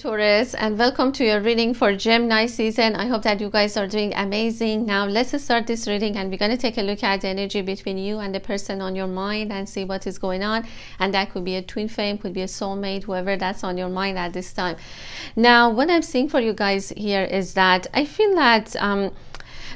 Taurus, and welcome to your reading for Gemini season. I hope that you guys are doing amazing. Now let's start this reading, and we're going to take a look at the energy between you and the person on your mind and see what is going on. And that could be a twin flame, could be a soulmate, whoever that's on your mind at this time. Now what I'm seeing for you guys here is that I feel that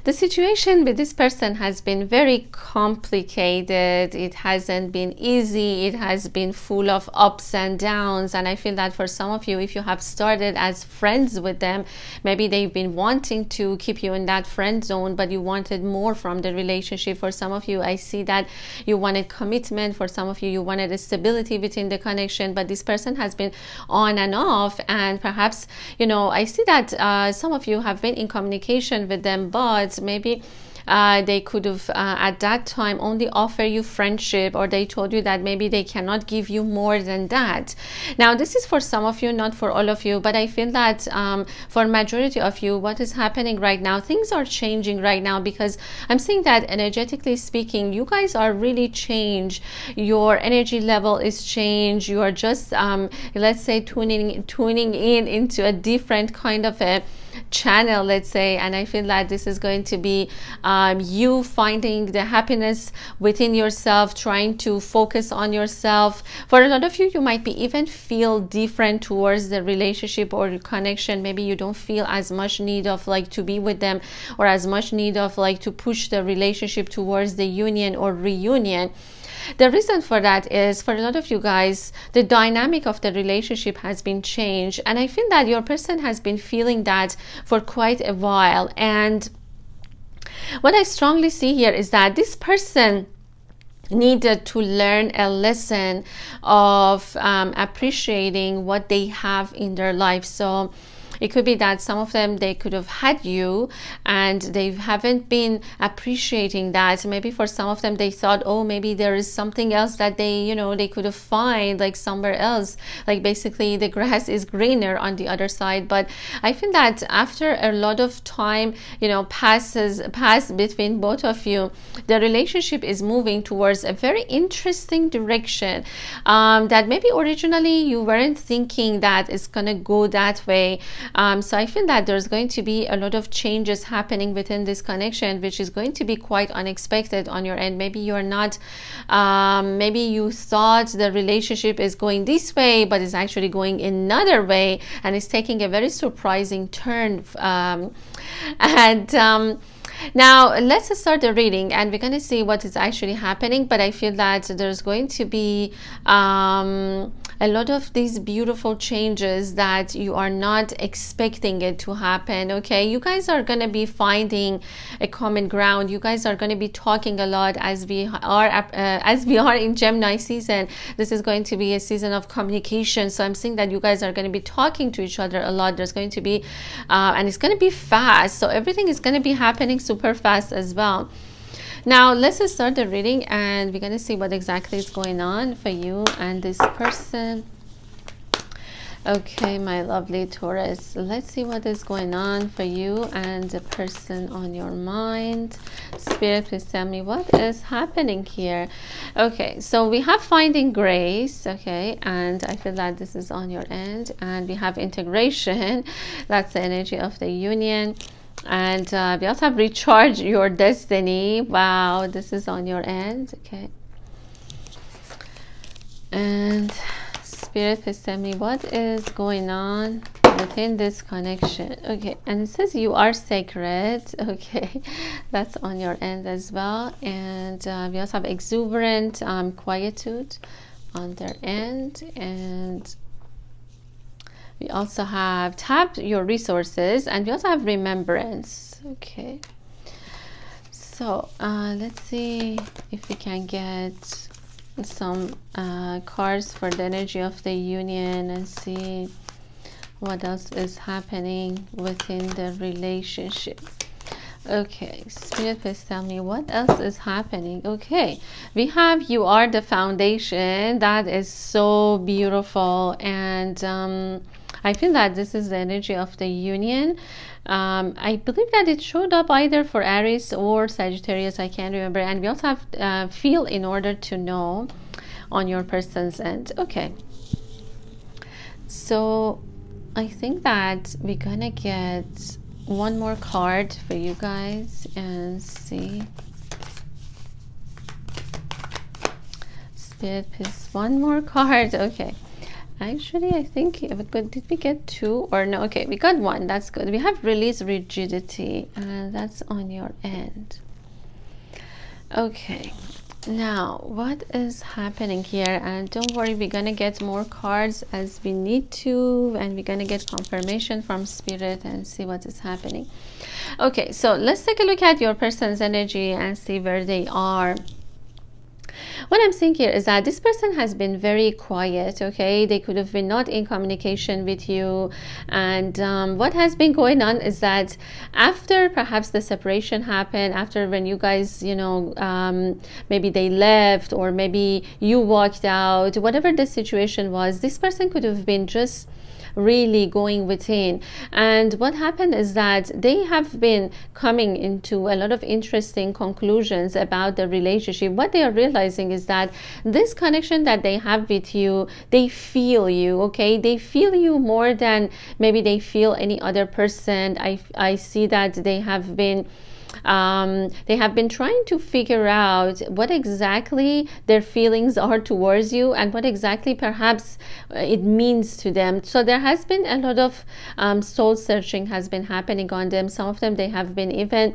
the situation with this person has been very complicated. It hasn't been easy. It has been full of ups and downs. And I feel that for some of you, if you have started as friends with them, maybe they've been wanting to keep you in that friend zone, but you wanted more from the relationship. For some of you, I see that you wanted commitment. For some of you, you wanted a stability within the connection, but this person has been on and off. And perhaps, you know, I see that some of you have been in communication with them, but maybe they could have at that time only offer you friendship, or they told you that maybe they cannot give you more than that. Now this is for some of you, not for all of you, but I feel that for majority of you, what is happening right now, things are changing right now, because I'm seeing that energetically speaking, you guys are really changed. Your energy level is changed. You are just let's say tuning in into a different kind of a channel, let's say. And I feel that this is going to be you finding the happiness within yourself, trying to focus on yourself. For a lot of you, you might be even feel different towards the relationship or connection. Maybe you don't feel as much need of like to be with them, or as much need of like to push the relationship towards the union or reunion. The reason for that is, for a lot of you guys, the dynamic of the relationship has been changed, and I feel that your person has been feeling that for quite a while. And what I strongly see here is that this person needed to learn a lesson of appreciating what they have in their life. So it could be that some of them, they could have had you and they haven't been appreciating that. Maybe for some of them, they thought, oh, maybe there is something else that they, you know, they could have find like somewhere else. Like basically the grass is greener on the other side. But I feel that after a lot of time, you know, passed between both of you, the relationship is moving towards a very interesting direction that maybe originally you weren't thinking that it's gonna go that way. So I feel that there's going to be a lot of changes happening within this connection, which is going to be quite unexpected on your end. Maybe you're not, maybe you thought the relationship is going this way, but it's actually going another way, and it's taking a very surprising turn. Now let's start the reading, and we're going to see what is actually happening. But I feel that there's going to be a lot of these beautiful changes that you are not expecting it to happen. Okay, you guys are going to be finding a common ground. You guys are going to be talking a lot as we are in Gemini season. This is going to be a season of communication, so I'm seeing that you guys are going to be talking to each other a lot. There's going to be and it's going to be fast, so everything is going to be happening super fast as well. Now let's start the reading, and we're going to see what exactly is going on for you and this person. Okay, my lovely Taurus, let's see what is going on for you and the person on your mind. Spirit, please tell me what is happening here. Okay, so we have finding grace. Okay, and I feel that this is on your end. And we have integration. That's the energy of the union. And we also have recharge your destiny. Wow, this is on your end. Okay, and Spirit, please tell me what is going on within this connection. Okay, and it says you are sacred. Okay, that's on your end as well. And we also have exuberant quietude on their end. And we also have tap your resources, and we also have remembrance. Okay, so let's see if we can get some cards for the energy of the union and see what else is happening within the relationship. Okay, Spirit, please tell me what else is happening. Okay, we have you are the foundation. That is so beautiful. And I feel that this is the energy of the union. I believe that it showed up either for Aries or Sagittarius, I can't remember. And we also have feel in order to know on your person's end. Okay, so I think that we're gonna get one more card for you guys and see. Spirit, please, one more card. Okay. Actually, I think, did we get two or no? Okay, we got one. That's good. We have release rigidity, and that's on your end. Okay, now what is happening here? And don't worry, we're gonna get more cards as we need to, and we're gonna get confirmation from Spirit and see what is happening. Okay, so let's take a look at your person's energy and see where they are. What I'm seeing here is that this person has been very quiet. Okay, they could have been not in communication with you, and what has been going on is that after perhaps the separation happened, after when you guys, you know, maybe they left or maybe you walked out, whatever the situation was, this person could have been just really going within. And what happened is that they have been coming into a lot of interesting conclusions about the relationship. What they are realizing is that this connection that they have with you, they feel you. Okay, they feel you more than maybe they feel any other person. I see that they have been trying to figure out what exactly their feelings are towards you and what exactly perhaps it means to them. So there has been a lot of soul searching has been happening on them. Some of them, they have been even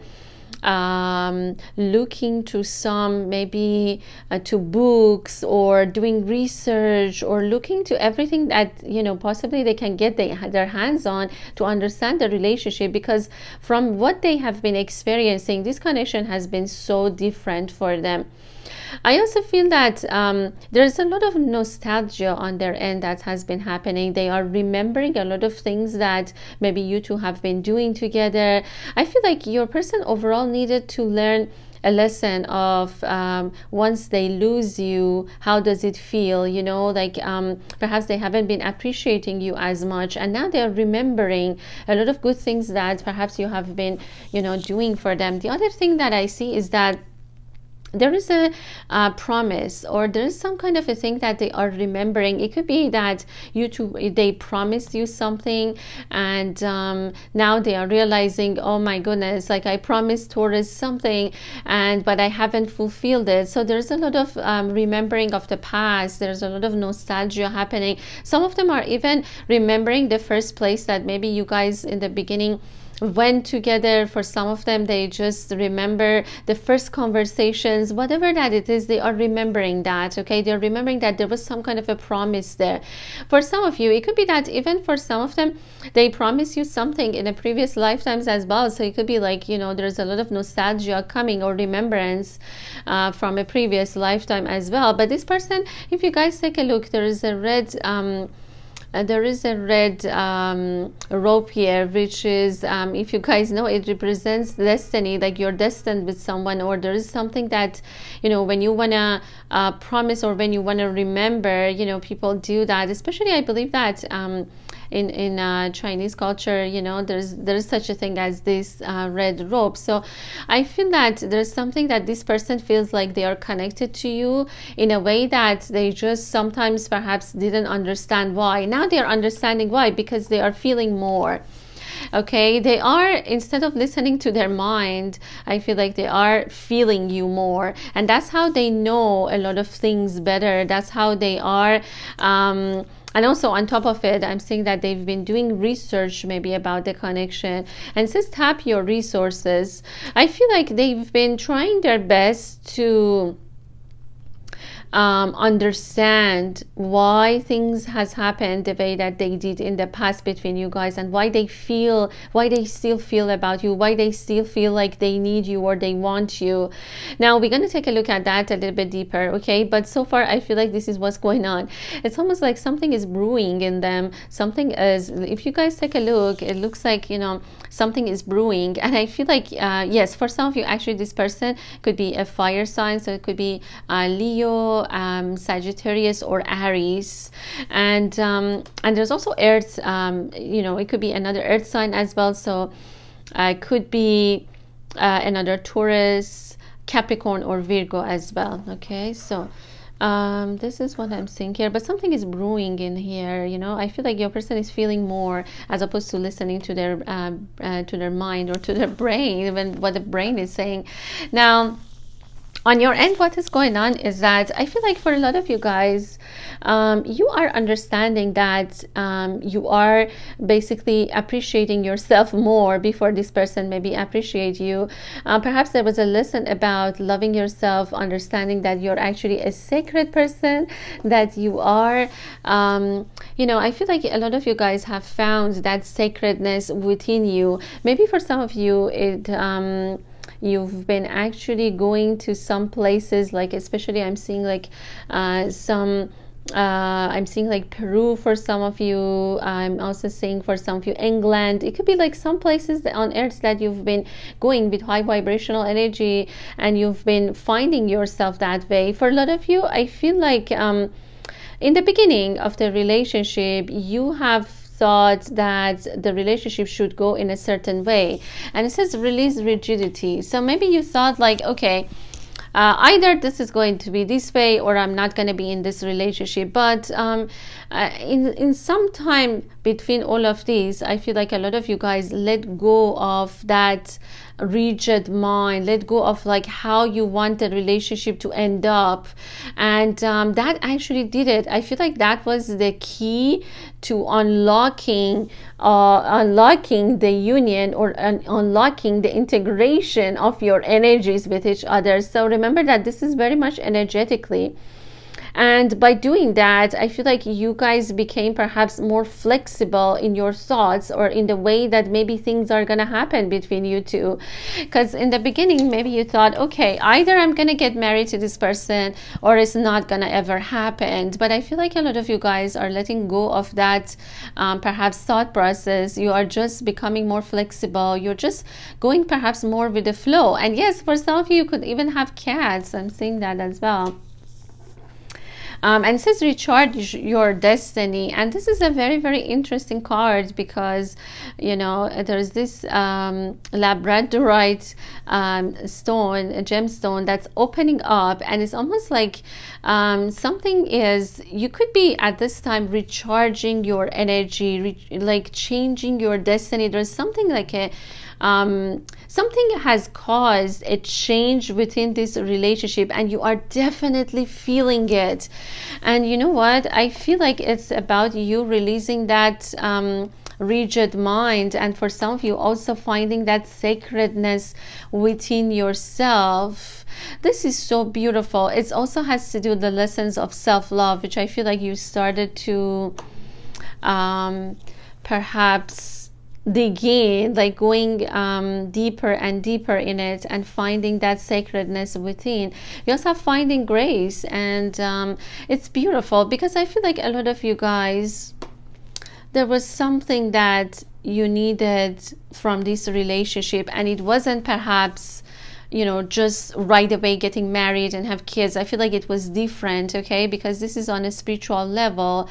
looking to some maybe to books or doing research or looking to everything that, you know, possibly they can get their hands on to understand the relationship, because from what they have been experiencing, this connection has been so different for them. I also feel that there's a lot of nostalgia on their end that has been happening. They are remembering a lot of things that maybe you two have been doing together. I feel like your person overall needed to learn a lesson of once they lose you, how does it feel, you know, like perhaps they haven't been appreciating you as much, and now they are remembering a lot of good things that perhaps you have been, you know, doing for them. The other thing that I see is that there is a promise, or there is some kind of a thing that they are remembering. It could be that they promised you something, and now they are realizing, oh my goodness, like I promised Taurus something, but I haven't fulfilled it. So there's a lot of remembering of the past. There's a lot of nostalgia happening. Some of them are even remembering the first place that maybe you guys in the beginning went together. For some of them, they just remember the first conversations, whatever that it is, they are remembering that. Okay, they're remembering that there was some kind of a promise there. For some of you, it could be that even for some of them, they promised you something in a previous lifetimes as well. So it could be like, you know, there's a lot of nostalgia coming or remembrance from a previous lifetime as well. But this person, if you guys take a look, there is a red rope here, which is if you guys know, it represents destiny, like you're destined with someone, or there is something that, you know, when you want to promise or when you want to remember, you know, people do that. Especially I believe that in Chinese culture, you know, there's such a thing as this red rope. So I feel that there's something that this person feels like they are connected to you in a way that they just sometimes perhaps didn't understand why. Now they're understanding why, because they are feeling more. Okay, they are, instead of listening to their mind, I feel like they are feeling you more, and that's how they know a lot of things better. That's how they are. And also on top of it, I'm seeing that they've been doing research maybe about the connection. And it says tap your resources. I feel like they've been trying their best to understand why things has happened the way that they did in the past between you guys, and why they still feel about you, why they still feel like they need you or they want you. Now we're going to take a look at that a little bit deeper. Okay, but so far I feel like this is what's going on. It's almost like something is brewing in them. Something is, if you guys take a look, it looks like, you know, something is brewing. And I feel like yes, for some of you, actually this person could be a fire sign, so it could be Leo, Sagittarius, or Aries, and there's also Earth. You know, it could be another Earth sign as well. So it could be another Taurus, Capricorn, or Virgo as well. Okay, so This is what I'm seeing here, but something is brewing in here. You know, I feel like your person is feeling more as opposed to listening to their mind or to their brain, even what the brain is saying. Now, on your end, what is going on is that I feel like for a lot of you guys, you are understanding that you are basically appreciating yourself more before this person maybe appreciate you. Perhaps there was a lesson about loving yourself, understanding that you're actually a sacred person, that you are, you know, I feel like a lot of you guys have found that sacredness within you. Maybe for some of you, you've been actually going to some places, like especially I'm seeing like I'm seeing like Peru for some of you. I'm also seeing for some of you England. It could be like some places on earth that you've been going with high vibrational energy and you've been finding yourself that way. For a lot of you, I feel like in the beginning of the relationship, you have thought that the relationship should go in a certain way, and it says release rigidity. So maybe you thought like, okay, either this is going to be this way or I'm not going to be in this relationship. But in some time between all of these, I feel like a lot of you guys let go of that rigid mind, let go of like how you want the relationship to end up, and that actually did it. I feel like that was the key to unlocking the union, or unlocking the integration of your energies with each other. So remember that this is very much energetically. And by doing that, I feel like you guys became perhaps more flexible in your thoughts, or in the way that maybe things are going to happen between you two. Because in the beginning, maybe you thought, okay, either I'm going to get married to this person or it's not going to ever happen. But I feel like a lot of you guys are letting go of that perhaps thought process. You are just becoming more flexible. You're just going perhaps more with the flow. And yes, for some of you, you could even have cats. I'm seeing that as well. And it says recharge your destiny, and this is a very, very interesting card, because you know there's this labradorite stone, a gemstone that's opening up, and it's almost like something is, you could be at this time recharging your energy, like changing your destiny. There's something like a something has caused a change within this relationship, and you are definitely feeling it. And you know what, I feel like it's about you releasing that rigid mind, and for some of you also finding that sacredness within yourself. This is so beautiful. It also has to do with the lessons of self-love, which I feel like you started to perhaps dig in, like going deeper and deeper in it, and finding that sacredness within. You also have finding grace, and it's beautiful, because I feel like a lot of you guys, there was something that you needed from this relationship, and it wasn't perhaps, you know, just right away getting married and have kids. I feel like it was different, okay, because this is on a spiritual level.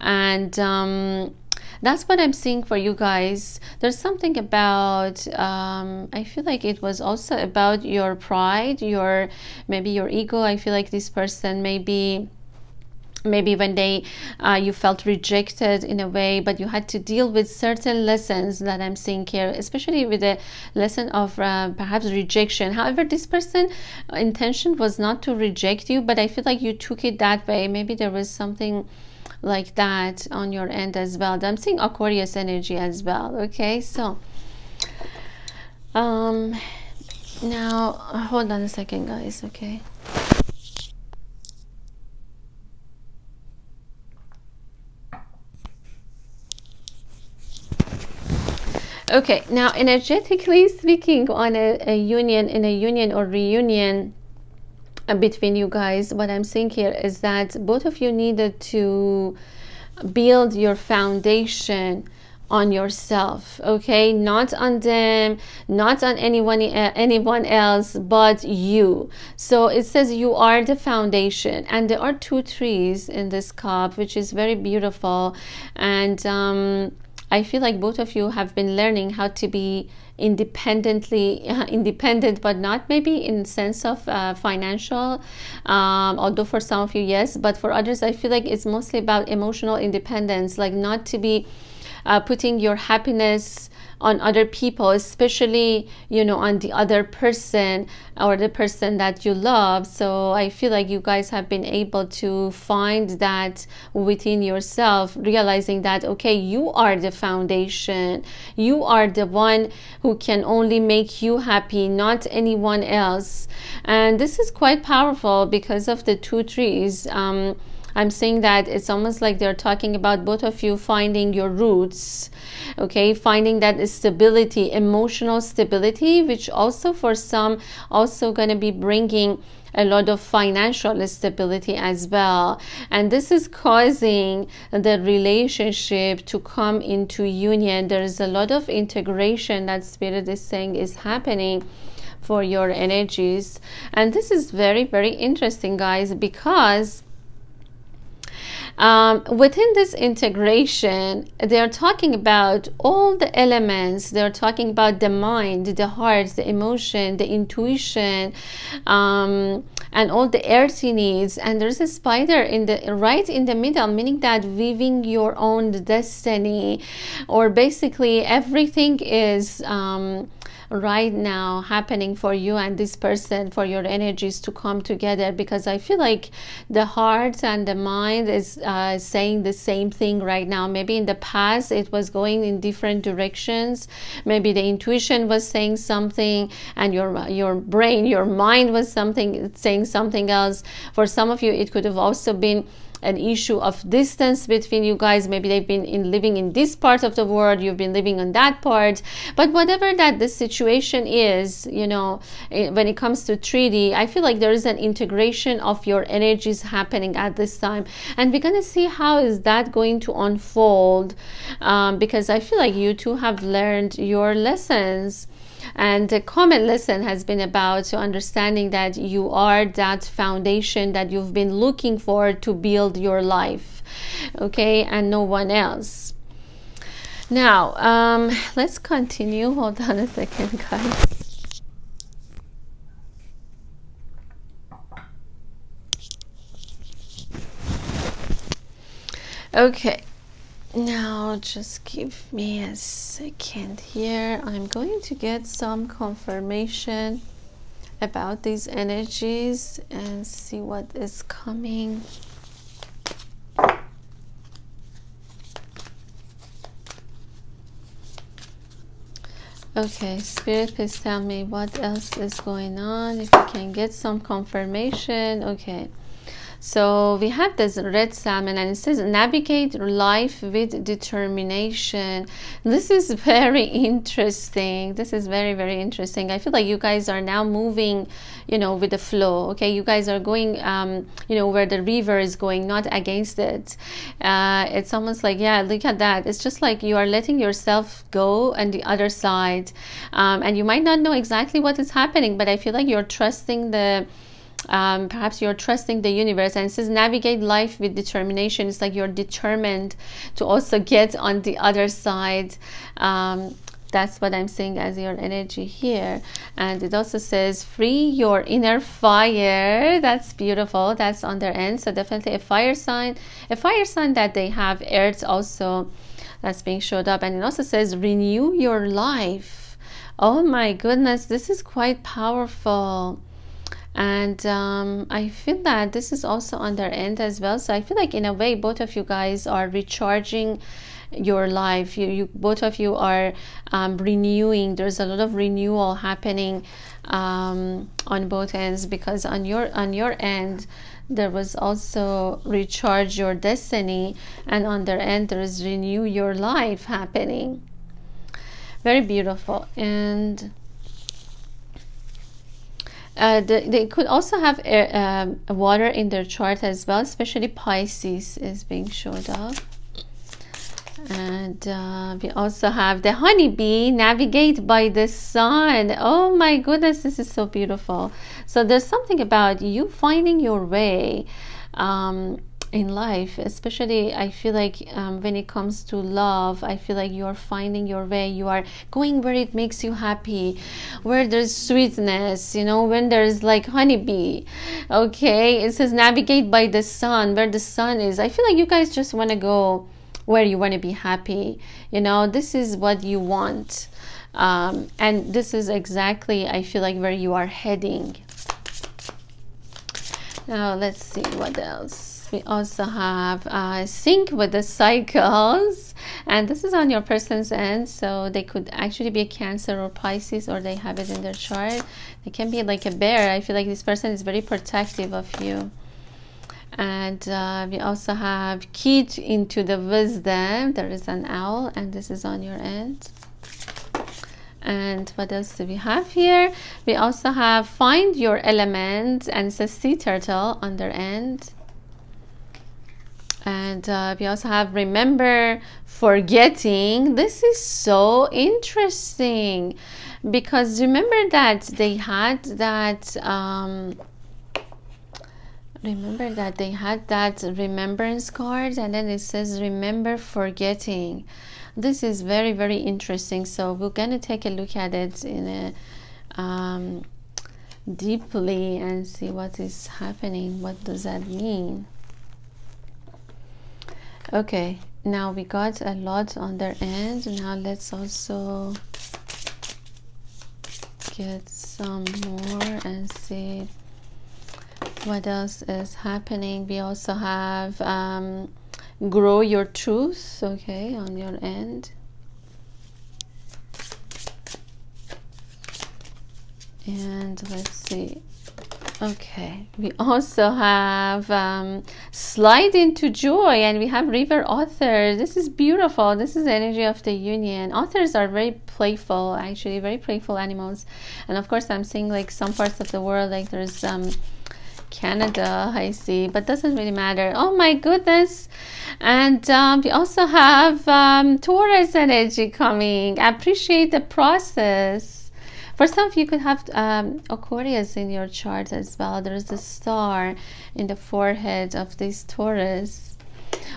And that's what I'm seeing for you guys. There's something about I feel like it was also about your pride, your maybe your ego. I feel like this person maybe when they you felt rejected in a way, but you had to deal with certain lessons that I'm seeing here, especially with the lesson of perhaps rejection. However, this person intention was not to reject you, but I feel like you took it that way. Maybe there was something like that on your end as well. I'm seeing Aquarius energy as well. Okay, so now hold on a second, guys. Okay, okay, now energetically speaking, on a union or reunion between you guys, what I'm seeing here is that both of you needed to build your foundation on yourself, okay, not on them, not on anyone else but you. So it says you are the foundation, and there are two trees in this cup, which is very beautiful. And I feel like both of you have been learning how to be independent, but not maybe in sense of financial, although for some of you yes, but for others I feel like it's mostly about emotional independence, like not to be putting your happiness on other people, especially, you know, on the other person or the person that you love. So I feel like you guys have been able to find that within yourself, realizing that, okay, you are the foundation, you are the one who can only make you happy, not anyone else. And this is quite powerful because of the two trees. I'm saying that it's almost like they're talking about both of you finding your roots, okay, finding that stability, emotional stability, which also for some also going to be bringing a lot of financial stability as well. And this is causing the relationship to come into union. There is a lot of integration that Spirit is saying is happening for your energies. And this is very, very interesting, guys, because within this integration, they're talking about all the elements. They're talking about the mind, the heart, the emotion, the intuition, and all the earthy needs. And there's a spider in the right in the middle, meaning that weaving your own destiny, or basically everything is right now happening for you and this person, for your energies to come together. Because I feel like the heart and the mind is saying the same thing right now. Maybe in the past it was going in different directions. Maybe the intuition was saying something, and your brain, your mind was saying something else. For some of you it could have also been an issue of distance between you guys. Maybe they've been living in this part of the world, you've been living on that part. But whatever that the situation is, you know, when it comes to 3D, I feel like there is an integration of your energies happening at this time, and we're gonna see how is that going to unfold, because I feel like you two have learned your lessons. And the common lesson has been about understanding that you are that foundation that you've been looking for to build your life, okay, and no one else. Now, let's continue. Hold on a second, guys. Okay. Now just give me a second here. I'm going to get some confirmation about these energies and see what is coming. Okay, Spirit, please tell me what else is going on, if you can get some confirmation. Okay. So we have this red salmon, and it says navigate life with determination. This is very interesting. This is very, very interesting. I feel like you guys are now moving, you know, with the flow. Okay, you guys are going, you know, where the river is going, not against it. It's almost like, yeah, look at that. It's just like you are letting yourself go on the other side, and you might not know exactly what is happening, but I feel like you're trusting the perhaps you're trusting the universe. And it says navigate life with determination. It's like you're determined to also get on the other side. That's what I'm saying as your energy here. And it also says free your inner fire. That's beautiful. That's on their end. So definitely a fire sign that they have earth also, that's being showed up. And it also says renew your life. Oh my goodness, this is quite powerful. And I feel that this is also on their end as well. So I feel like in a way both of you guys are recharging your life. You both of you are renewing. There's a lot of renewal happening on both ends, because on your end there was also recharge your destiny, and on their end there is renew your life happening. Very beautiful. And they could also have water in their chart as well, especially Pisces is being showed up. And we also have the honeybee, navigate by the sun. Oh my goodness, this is so beautiful. So there's something about you finding your way. in life, especially I feel like when it comes to love, I feel like you are finding your way, you are going where it makes you happy, where there's sweetness, you know, when there's like honeybee. Okay, it says navigate by the sun, where the sun is. I feel like you guys just want to go where you want to be happy, you know, this is what you want. And this is exactly, I feel like, where you are heading. Now let's see what else. We also have sync with the cycles, and this is on your person's end, so they could actually be a Cancer or Pisces, or they have it in their chart. They can be like a bear. I feel like this person is very protective of you. And we also have key into the wisdom. There is an owl, and this is on your end. And what else do we have here? We also have find your element, and it says sea turtle on their end. And we also have remember forgetting. This is so interesting, because remember that they had that remembrance card, and then it says remember forgetting. This is very, very interesting. So we're gonna take a look at it in a deeply and see what is happening. What does that mean? Okay, now we got a lot on their end. Now let's also get some more and see what else is happening. We also have grow your truth, okay, on your end. And let's see. Okay, we also have slide into joy, and we have river author. This is beautiful. This is the energy of the union. Authors are very playful, actually, very playful animals. And of course I'm seeing like some parts of the world, like there's Canada, I see, but doesn't really matter. Oh my goodness. And we also have Taurus energy coming. Appreciate the process. For some of you could have Aquarius in your chart as well. There's a star in the forehead of this Taurus,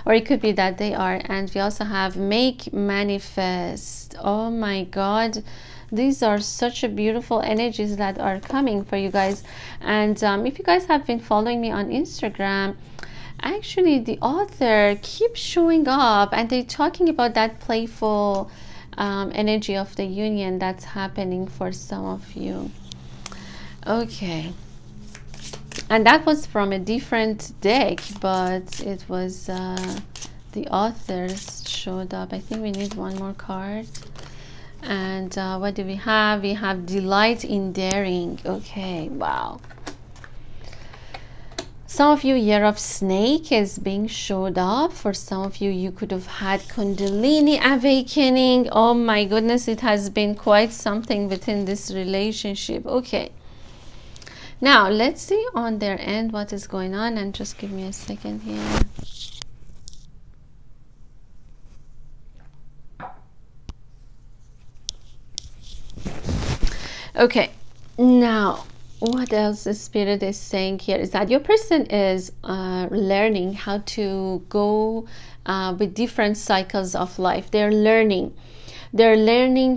or it could be that they are. And we also have make manifest. Oh my God, these are such a beautiful energies that are coming for you guys. And if you guys have been following me on Instagram, actually the author keeps showing up, and they're talking about that playful energy of the union that's happening for some of you. Okay, and that was from a different deck, but it was the authors showed up. I think we need one more card. And what do we have? We have delight in daring. Okay, wow. Some of you, year of snake is being showed up. For some of you, you could have had Kundalini awakening. Oh my goodness, it has been quite something within this relationship. Okay, now let's see on their end what is going on, and just give me a second here. Okay, now what else the spirit is saying here is that your person is learning how to go with different cycles of life. They're learning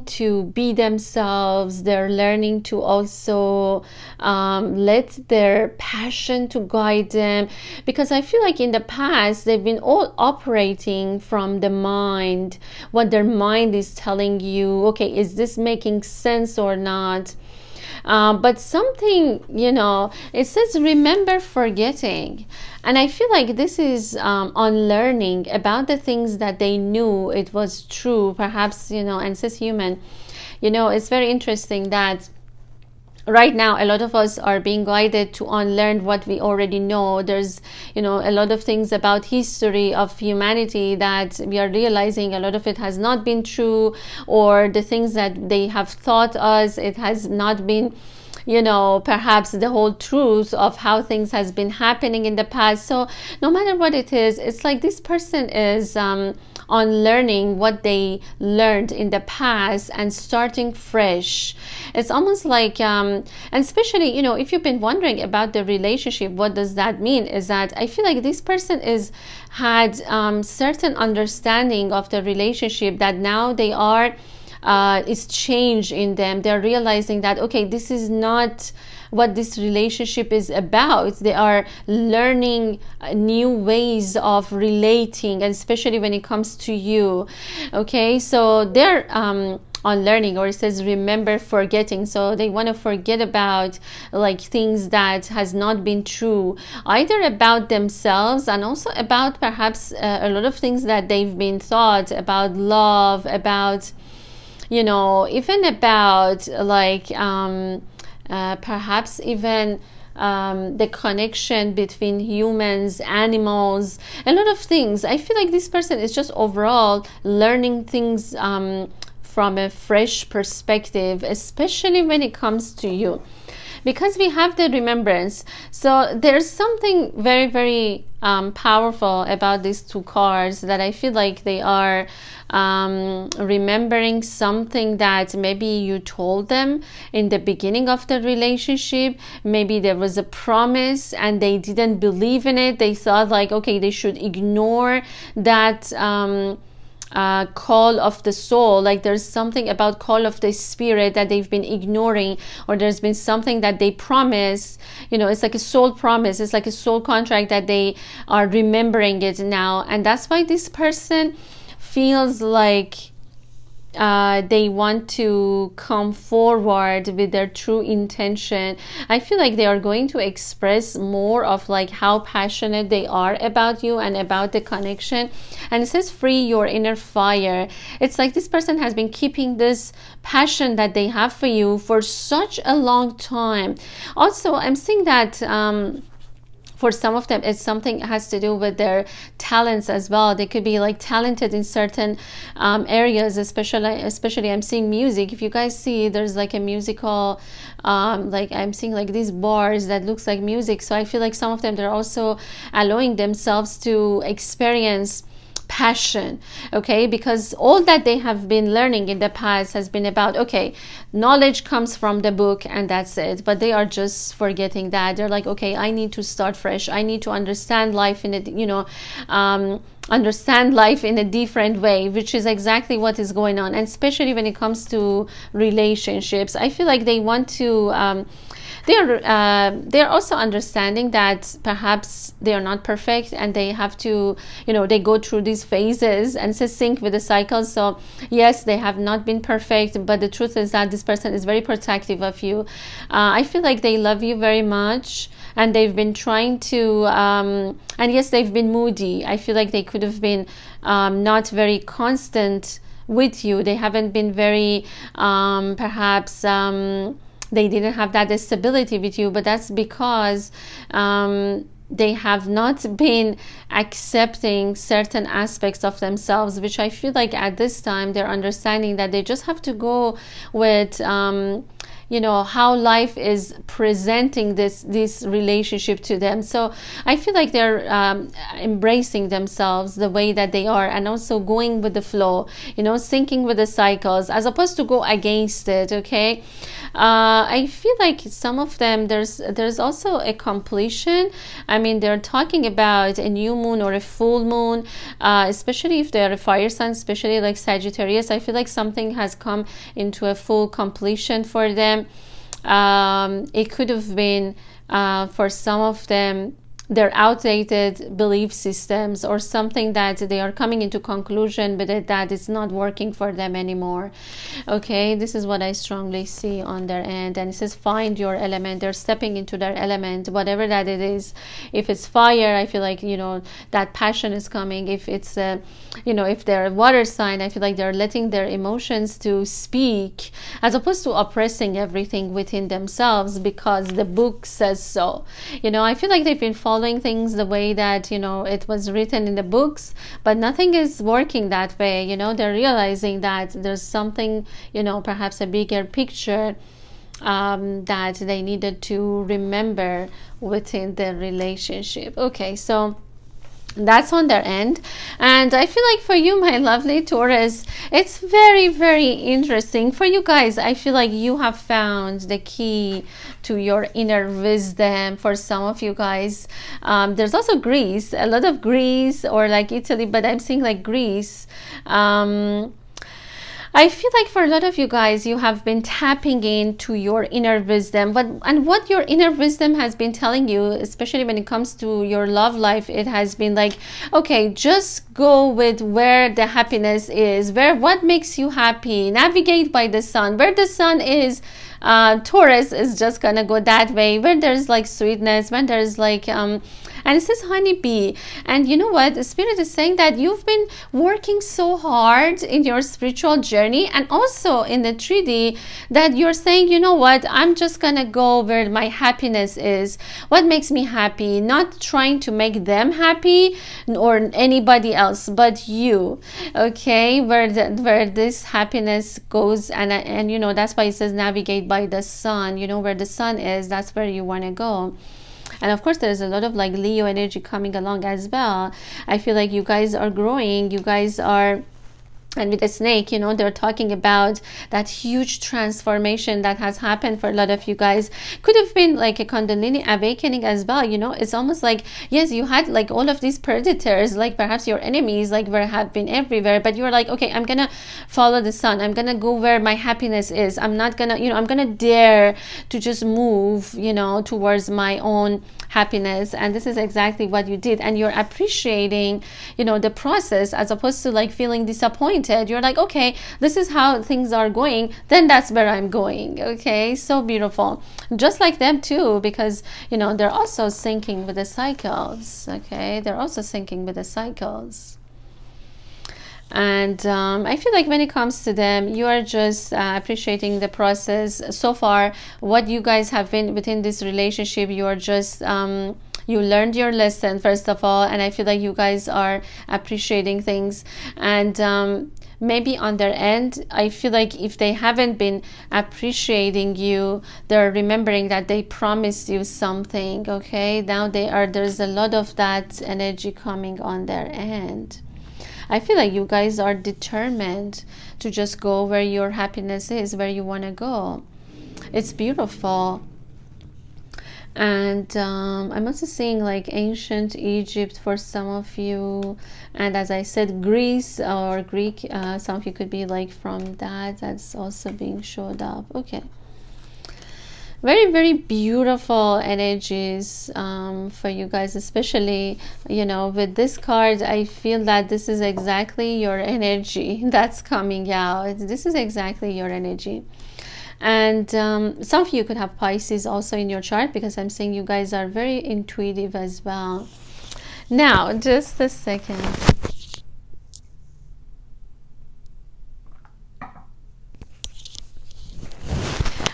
to be themselves. They're learning to also let their passion to guide them, because I feel like in the past they've been all operating from the mind, what their mind is telling you. Okay, is this making sense or not? But something, you know, it says remember forgetting, and I feel like this is unlearning about the things that they knew it was true, perhaps, you know. And says human, you know, it's very interesting that right now a lot of us are being guided to unlearn what we already know. There's, you know, a lot of things about history of humanity that we are realizing a lot of it has not been true, or the things that they have taught us, it has not been, you know, perhaps the whole truth of how things has been happening in the past. So no matter what it is, it's like this person is unlearning what they learned in the past and starting fresh. It's almost like and especially, you know, if you've been wondering about the relationship, what does that mean, is that I feel like this person is had certain understanding of the relationship that now they are is change in them. They're realizing that, okay, this is not what this relationship is about. They are learning new ways of relating, and especially when it comes to you. Okay, so they're on learning, or it says remember forgetting. So they want to forget about like things that has not been true, either about themselves and also about perhaps a lot of things that they've been taught about love, about, you know, even about like perhaps even the connection between humans, animals, a lot of things. I feel like this person is just overall learning things from a fresh perspective, especially when it comes to you, because we have the remembrance. So there's something very, very powerful about these two cards, that I feel like they are remembering something that maybe you told them in the beginning of the relationship. Maybe there was a promise and they didn't believe in it. They thought like, okay, they should ignore that call of the soul. Like there's something about call of the spirit that they've been ignoring, or there's been something that they promised, you know, it's like a soul promise, it's like a soul contract that they are remembering it now. And that's why this person feels like they want to come forward with their true intention. I feel like they are going to express more of like how passionate they are about you and about the connection. And it says free your inner fire. It's like this person has been keeping this passion that they have for you for such a long time. Also, I'm seeing that for some of them, it's something has to do with their talents as well. They could be like talented in certain areas, especially I'm seeing music. If you guys see, there's like a musical, like I'm seeing like these bars that looks like music. So I feel like some of them, they're also allowing themselves to experience passion, okay, because all that they have been learning in the past has been about, okay, knowledge comes from the book and that's it. But they are just forgetting that. They're like, okay, I need to start fresh. I need to understand life in a, you know, understand life in a different way, which is exactly what is going on. And especially when it comes to relationships, I feel like they want to they're also understanding that perhaps they are not perfect, and they have to, you know, they go through these phases and to sync with the cycles. So yes, they have not been perfect, but the truth is that this person is very protective of you. I feel like they love you very much, and they've been trying to and yes, they've been moody. I feel like they could have been not very constant with you. They haven't been very perhaps they didn't have that stability with you, but that's because they have not been accepting certain aspects of themselves, which I feel like at this time they're understanding that they just have to go with you know, how life is presenting this relationship to them. So I feel like they're embracing themselves the way that they are, and also going with the flow, you know, syncing with the cycles as opposed to go against it. Okay, I feel like some of them, there's also a completion. I mean, they're talking about a new moon or a full moon, especially if they're a fire sign, especially like Sagittarius. I feel like something has come into a full completion for them. It could have been for some of them their outdated belief systems, or something that they are coming into conclusion with it, that it's not working for them anymore. Okay, this is what I strongly see on their end. And it says find your element. They're stepping into their element, whatever that it is. If it's fire, I feel like, you know, that passion is coming. If it's you know, if they're a water sign, I feel like they're letting their emotions to speak, as opposed to oppressing everything within themselves because the book says so. You know, I feel like they've been following things the way that, you know, it was written in the books, but nothing is working that way. You know, they're realizing that there's something, you know, perhaps a bigger picture that they needed to remember within their relationship. Okay, so that's on their end. And I feel like for you, my lovely Taurus, it's very, very interesting for you guys. I feel like you have found the key to your inner wisdom. For some of you guys, there's also Greece, a lot of Greece, or like Italy, but I'm seeing like Greece. I feel like for a lot of you guys, you have been tapping into your inner wisdom. And what your inner wisdom has been telling you, especially when it comes to your love life, it has been like, okay, just go with where the happiness is, what makes you happy, navigate by the sun. Where the sun is, Taurus is just gonna go that way. Where there's like sweetness, when there's like and it says honeybee. And you know what, the spirit is saying that you've been working so hard in your spiritual journey, and also in the 3D, that you're saying, you know what, I'm just gonna go where my happiness is, what makes me happy, not trying to make them happy or anybody else but you. Okay, where this happiness goes. And you know, that's why it says navigate by the sun. You know, where the sun is, that's where you want to go. And of course, there's a lot of like Leo energy coming along as well. I feel like you guys are growing, you guys are. And with the snake, you know, they're talking about that huge transformation that has happened for a lot of you guys. Could have been like a Kundalini awakening as well. You know, it's almost like, yes, you had like all of these predators, like perhaps your enemies, like have been everywhere, but you're like, okay, I'm gonna follow the sun, I'm gonna go where my happiness is, I'm not gonna, you know, I'm gonna dare to just move, you know, towards my own happiness. And this is exactly what you did. And you're appreciating, you know, the process, as opposed to like feeling disappointed. You're like, okay, this is how things are going, then that's where I'm going. Okay, so beautiful. Just like them too, because you know, they're also syncing with the cycles. Okay, they're also syncing with the cycles. And I feel like when it comes to them, you are just appreciating the process so far. What you guys have been within this relationship, you are just you learned your lesson, first of all, and I feel like you guys are appreciating things. And maybe on their end, I feel like if they haven't been appreciating you, they're remembering that they promised you something. Okay, now there's a lot of that energy coming on their end. I feel like you guys are determined to just go where your happiness is, where you want to go. It's beautiful. And I'm also seeing like ancient Egypt for some of you, and as I said, Greece or Greek, some of you could be like from that's also being showed up. Okay, very, very beautiful energies for you guys, especially, you know, with this card. I feel that this is exactly your energy that's coming out. This is exactly your energy. And some of you could have Pisces also in your chart, because I'm saying you guys are very intuitive as well. Now, just a second.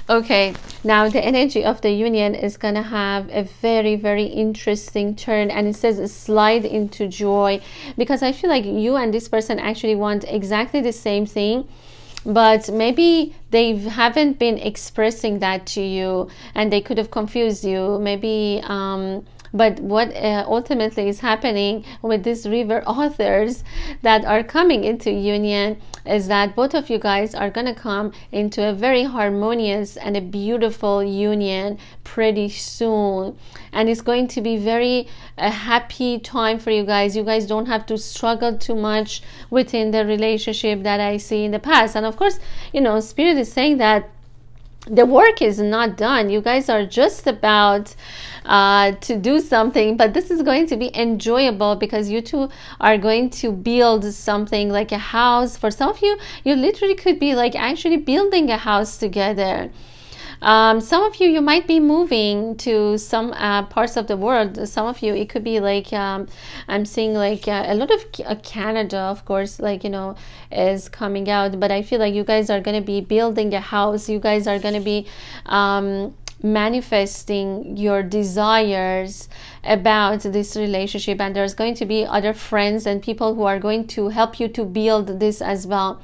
Okay, now the energy of the union is going to have a very, very interesting turn, and it says slide into joy, because I feel like you and this person actually want exactly the same thing, but maybe they haven't been expressing that to you, and they could have confused you maybe. But what ultimately is happening with these river authors that are coming into union is that both of you guys are going to come into a very harmonious and a beautiful union pretty soon. And it's going to be a happy time for you guys. You guys don't have to struggle too much within the relationship that I see in the past. And of course, you know, Spirit is saying that the work is not done. You guys are just about to do something, but this is going to be enjoyable, because you two are going to build something like a house. For some of you, you literally could be like actually building a house together. Some of you might be moving to some parts of the world. Some of you, it could be like I'm seeing like a lot of Canada, of course, like, you know, is coming out. But I feel like you guys are going to be building a house. You guys are going to be manifesting your desires about this relationship, and there's going to be other friends and people who are going to help you to build this as well.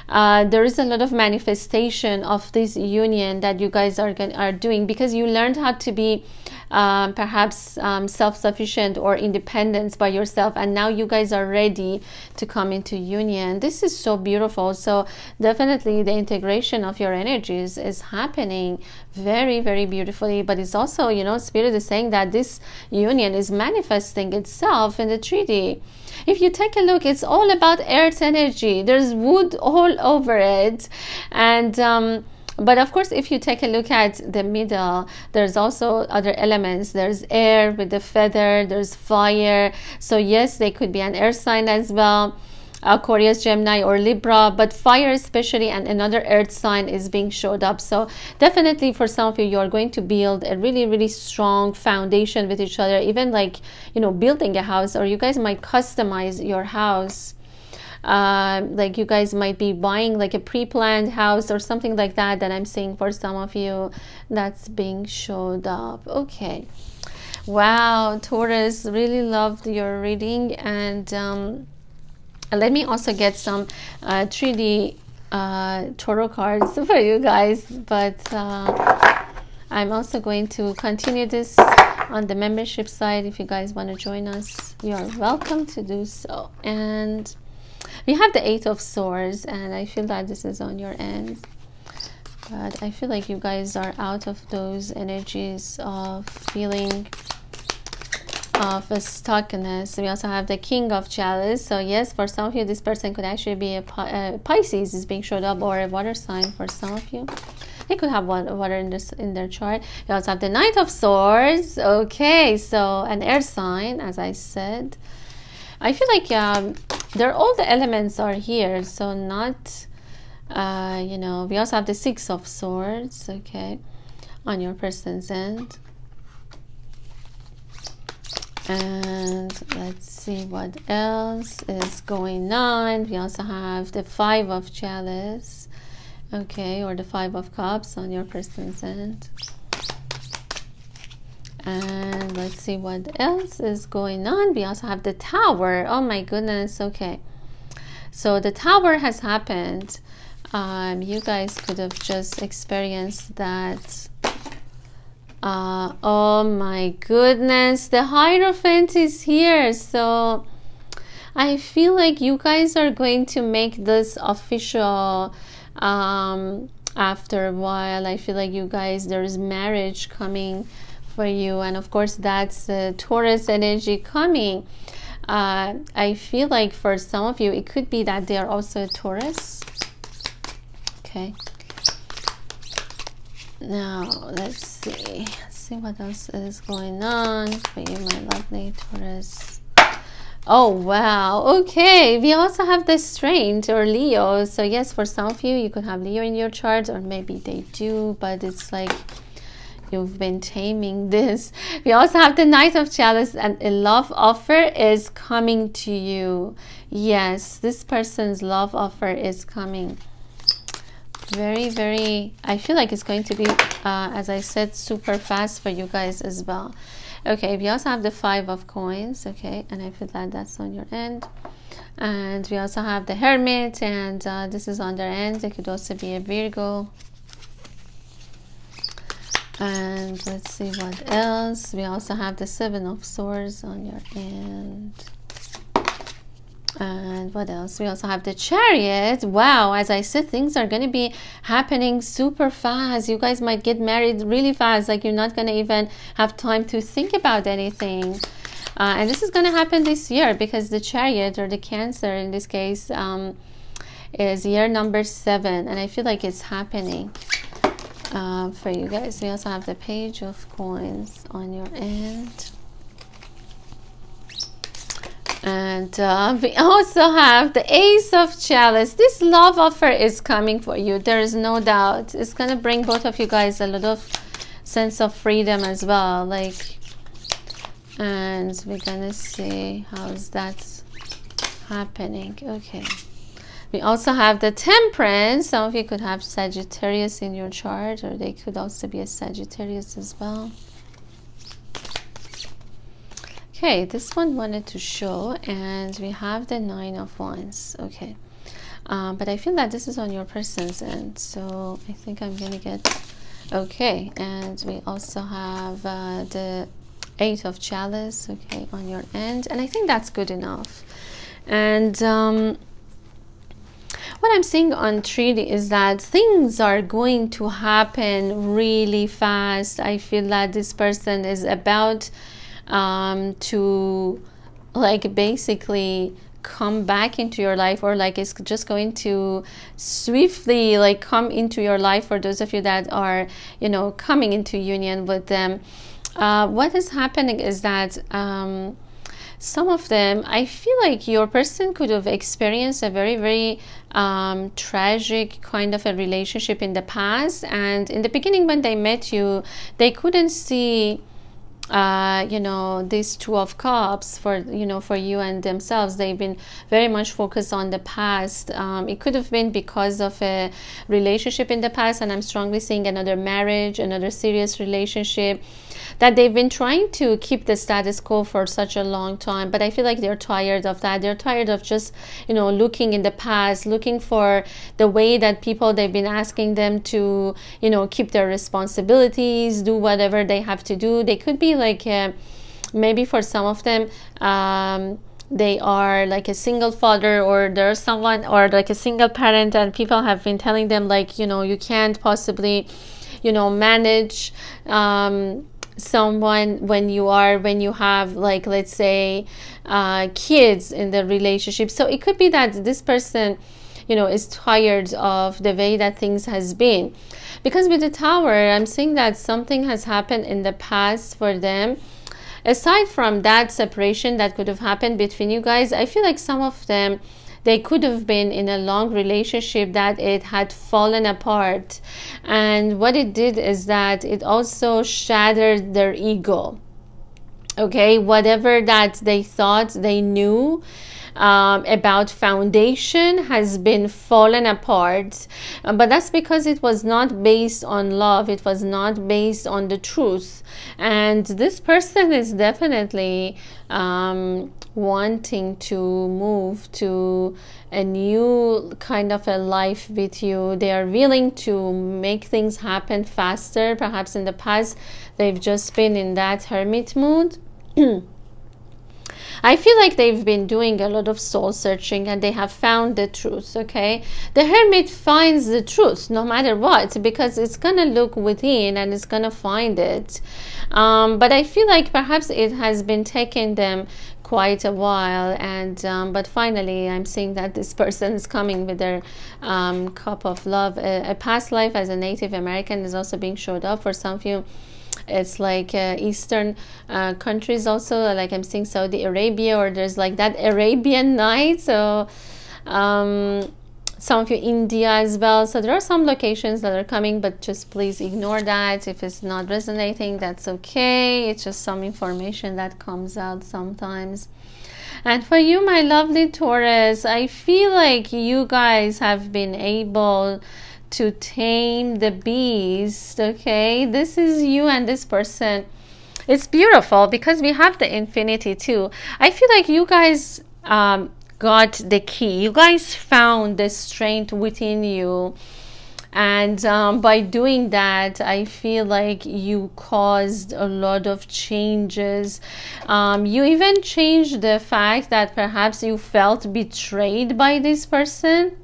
there is a lot of manifestation of this union that you guys are doing, because you learned how to be perhaps self-sufficient or independent by yourself, and now you guys are ready to come into union. This is so beautiful. So definitely the integration of your energies is happening very, very beautifully. But it's also, you know, Spirit is saying that this union is manifesting itself in the 3D. If you take a look, it's all about earth energy. There's wood all over it. And but of course, if you take a look at the middle, there's also other elements. There's air with the feather, there's fire. So yes, they could be an earth sign as well, Aquarius, Gemini, or Libra, but fire especially, and another earth sign is being showed up. So definitely for some of you, you're going to build a really, really strong foundation with each other, even like, you know, building a house, or you guys might customize your house. Like you guys might be buying like a pre-planned house or something like that, that I'm seeing for some of you that's being showed up. Okay, wow, Taurus, really loved your reading. And let me also get some 3D tarot cards for you guys, but I'm also going to continue this on the membership side. If you guys want to join us, you're welcome to do so. And we have the 8 of Swords, and I feel that this is on your end, but I feel like you guys are out of those energies of feeling of a stuckness. We also have the King of Chalice. So yes, for some of you, this person could actually be a Pisces is being showed up, or a water sign for some of you. They could have water in their chart. We also have the Knight of Swords. Okay, so an air sign, as I said. I feel like all the elements are here, so not you know. We also have the 6 of Swords, okay, on your person's end. And let's see what else is going on. We also have the 5 of Chalice, okay, or the 5 of Cups on your person's end. And let's see what else is going on. We also have the Tower. Oh my goodness. Okay, so the Tower has happened. You guys could have just experienced that. Oh my goodness, the Hierophant is here. So I feel like you guys are going to make this official after a while. I feel like you guys, there's marriage coming for you, and of course that's the Taurus energy coming. I feel like for some of you, it could be that they are also a Taurus. Okay, now let's see what else is going on for you, my lovely Taurus. Oh wow, okay, we also have the Strength, or Leo. So yes, for some of you, you could have Leo in your chart, or maybe they do, but it's like you've been taming this. We also have the Knight of Chalice, and a love offer is coming to you. Yes, this person's love offer is coming. Very, very, I feel like it's going to be, as I said, super fast for you guys as well. Okay, we also have the 5 of Coins, okay, and I feel like that's on your end. And we also have the Hermit, and this is on their end. It could also be a Virgo. And let's see what else. We also have the 7 of Swords on your end. And what else? We also have the Chariot. Wow, as I said, things are going to be happening super fast. You guys might get married really fast, like you're not going to even have time to think about anything. And this is going to happen this year, because the Chariot, or the Cancer in this case, is year number 7, and I feel like it's happening for you guys. We also have the Page of Coins on your end. And we also have the Ace of Chalice. This love offer is coming for you. There is no doubt. It's going to bring both of you guys a lot of sense of freedom as well. Like, and we're going to see how's that happening. Okay. We also have the Temperance. Some of you could have Sagittarius in your chart, or they could also be a Sagittarius as well. Okay, this one wanted to show, and we have the 9 of Wands. Okay, but I feel that this is on your person's end, so I think I'm gonna get okay. And we also have the 8 of Chalice, okay, on your end, and I think that's good enough. And what I'm seeing on 3D is that things are going to happen really fast. I feel that this person is about to like basically come back into your life, or like it's just going to swiftly like come into your life for those of you that are, you know, coming into union with them. What is happening is that some of them, I feel like your person could have experienced a very, very tragic kind of a relationship in the past, and in the beginning when they met you, they couldn't see you know, these 2 of Cups for, you know, for you and themselves. They've been very much focused on the past. It could have been because of a relationship in the past, and I'm strongly seeing another marriage, another serious relationship, that they've been trying to keep the status quo for such a long time. But I feel like they're tired of that. They're tired of just, you know, looking in the past, looking for the way that people, they've been asking them to, you know, keep their responsibilities, do whatever they have to do. They could be like maybe for some of them they are like a single father, or there's someone, or like a single parent, and people have been telling them like, you know, you can't possibly, you know, manage someone when you have like, let's say kids in the relationship. So it could be that this person, you know, is tired of the way that things has been, because with the Tower, I'm seeing that something has happened in the past for them. Aside from that separation that could have happened between you guys, I feel like some of them, they could have been in a long relationship that it had fallen apart, and what it did is that it also shattered their ego. Okay, whatever that they thought they knew about foundation has been fallen apart, but that's because it was not based on love, it was not based on the truth. And this person is definitely wanting to move to a new kind of a life with you. They are willing to make things happen faster. Perhaps in the past they've just been in that hermit mood. I feel like they've been doing a lot of soul searching, and they have found the truth. Okay, the hermit finds the truth no matter what, because it's gonna look within and it's gonna find it. But I feel like perhaps it has been taking them quite a while, and but finally I'm seeing that this person is coming with their cup of love. A past life as a Native American is also being showed up for some of you. It's like Eastern countries also, like I'm seeing Saudi Arabia, or there's like that Arabian night. So some of you India as well. So there are some locations that are coming, but just please ignore that. If it's not resonating, that's okay. It's just some information that comes out sometimes. And for you, my lovely Taurus, I feel like you guys have been able to tame the beast. Okay, this is you and this person. It's beautiful because we have the infinity too. I feel like you guys got the key. You guys found the strength within you, and by doing that, I feel like you caused a lot of changes. You even changed the fact that perhaps you felt betrayed by this person.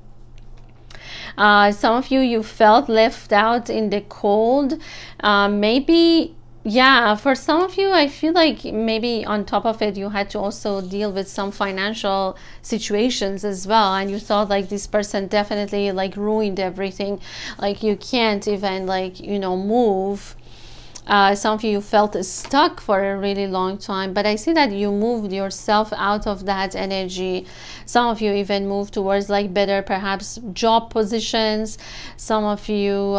Some of you felt left out in the cold. Maybe, yeah, for some of you, I feel like maybe on top of it, you had to also deal with some financial situations as well. And you thought like this person definitely like ruined everything. Like you can't even like, you know, move. Some of you felt stuck for a really long time, but I see that you moved yourself out of that energy. Some of you even moved towards like better perhaps job positions. Some of you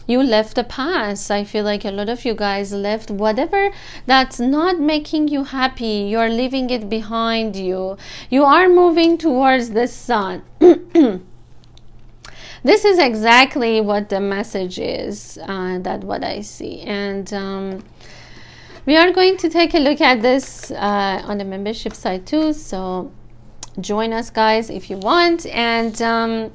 you left the past. I feel like a lot of you guys left whatever that's not making you happy. You're leaving it behind you. You are moving towards the sun. This is exactly what the message is, that what I see. And we are going to take a look at this on the membership side too. So join us, guys, if you want. And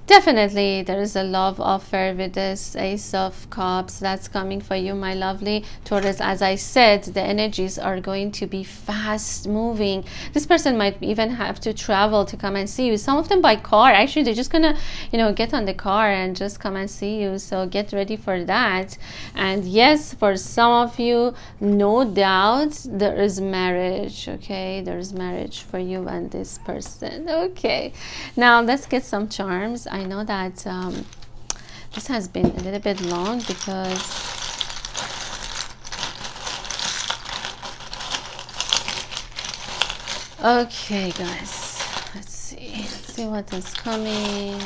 definitely there is a love offer with this Ace of Cups that's coming for you, my lovely Taurus. As I said, the energies are going to be fast moving. This person might even have to travel to come and see you. Some of them by car. Actually, they're just gonna, you know, get on the car and just come and see you. So get ready for that. And yes, for some of you, no doubt there is marriage. Okay, there's marriage for you and this person. Okay, now let's get some charms. I know that this has been a little bit long because okay, guys, let's see what is coming.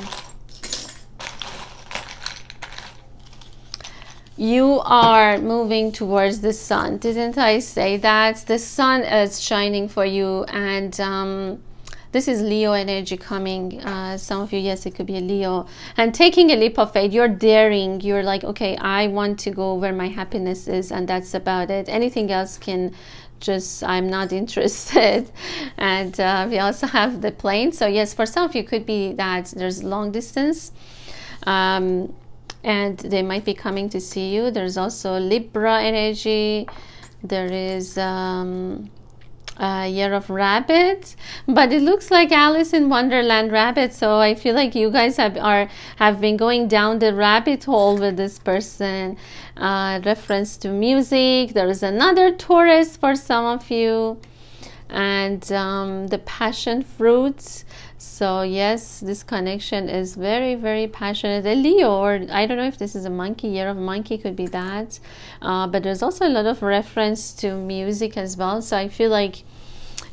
You are moving towards the sun. Didn't I say that? The sun is shining for you, and this is Leo energy coming. Some of you, yes, it could be a Leo. And taking a leap of faith, you're daring. You're like, okay, I want to go where my happiness is, and that's about it. Anything else can just, I'm not interested. And we also have the plane. So yes, for some of you, could be that there's long distance. And they might be coming to see you. There's also Libra energy. There is Year of Rabbit, but it looks like Alice in Wonderland rabbit. So I feel like you guys have been going down the rabbit hole with this person. Reference to music. There is another Taurus for some of you, and the passion fruits. So yes, this connection is very, very passionate. A Leo, or I don't know if this is a monkey, Year of Monkey, could be that. But there's also a lot of reference to music as well. So I feel like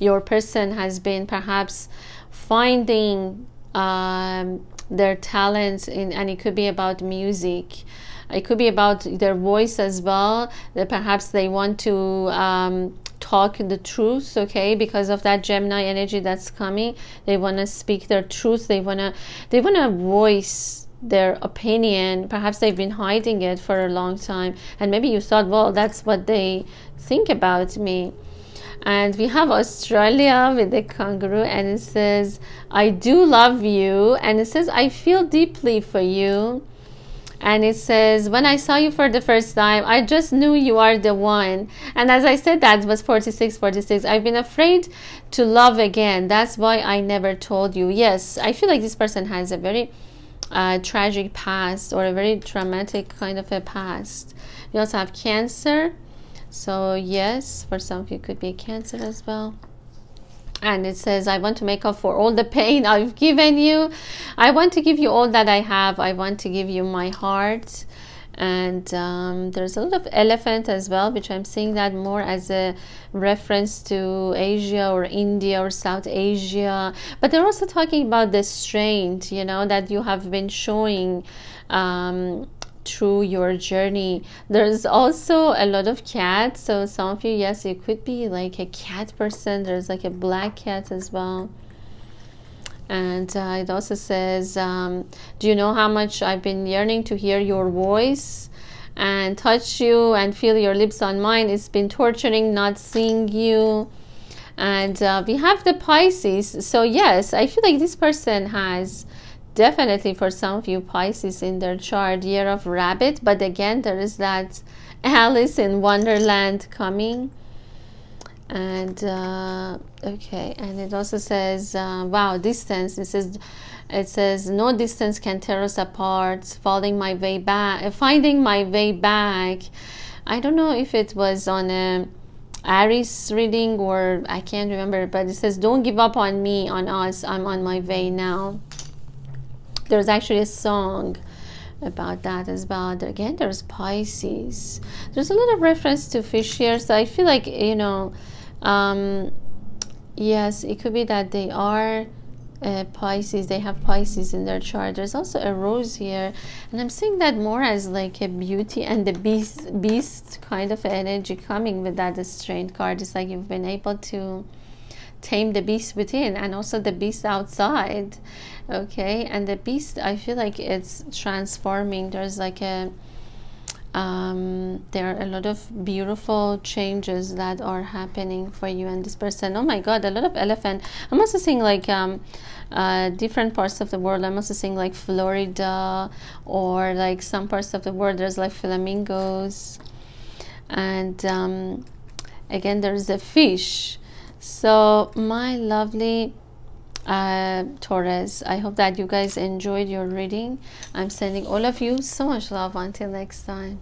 your person has been perhaps finding their talents in, and it could be about music. It could be about their voice as well. That perhaps they want to talk the truth, okay, because of that Gemini energy that's coming. They want to speak their truth. They want to voice their opinion. Perhaps they've been hiding it for a long time, and maybe you thought, well, that's what they think about me. And we have Australia with the kangaroo, and it says, I do love you, and it says, I feel deeply for you. And it says, when I saw you for the first time, I just knew you are the one. And as I said, that was 46. I've been afraid to love again. That's why I never told you. Yes, I feel like this person has a very tragic past, or a very traumatic kind of a past. We also have Cancer. So yes, for some of you, it could be Cancer as well. And it says, I want to make up for all the pain I've given you. I want to give you all that I have. I want to give you my heart. And there's a lot of elephant as well, which I'm seeing that more as a reference to Asia or India or South Asia. But they're also talking about the strength, you know, that you have been showing through your journey. There's also a lot of cats. So some of you, yes, it could be like a cat person. There's like a black cat as well. And it also says, do you know how much I've been yearning to hear your voice and touch you and feel your lips on mine? It's been torturing not seeing you. And we have the Pisces. So yes, I feel like this person has definitely, for some of you, Pisces in their chart, Year of Rabbit. But again, there is that Alice in Wonderland coming. And okay, and it also says, wow, distance. It says no distance can tear us apart, finding my way back. I don't know if it was on a Aries reading, or I can't remember, but it says, don't give up on me, on us, I'm on my way now. There's actually a song about that as well. Again, there's Pisces. There's a lot of reference to fish here. So I feel like, you know, yes, it could be that they are Pisces. They have Pisces in their chart. There's also a rose here, and I'm seeing that more as like a beauty and the beast kind of energy coming with that strength card. It's like you've been able to tame the beast within and also the beast outside. Okay, and the beast, I feel like it's transforming. There's like a there are a lot of beautiful changes that are happening for you and this person. Oh my god, a lot of elephant. I'm also seeing like different parts of the world. I'm also seeing like Florida, or like some parts of the world there's like flamingos, and again there's a fish. So my lovely Taurus, I hope that you guys enjoyed your reading. I'm sending all of you so much love. Until next time.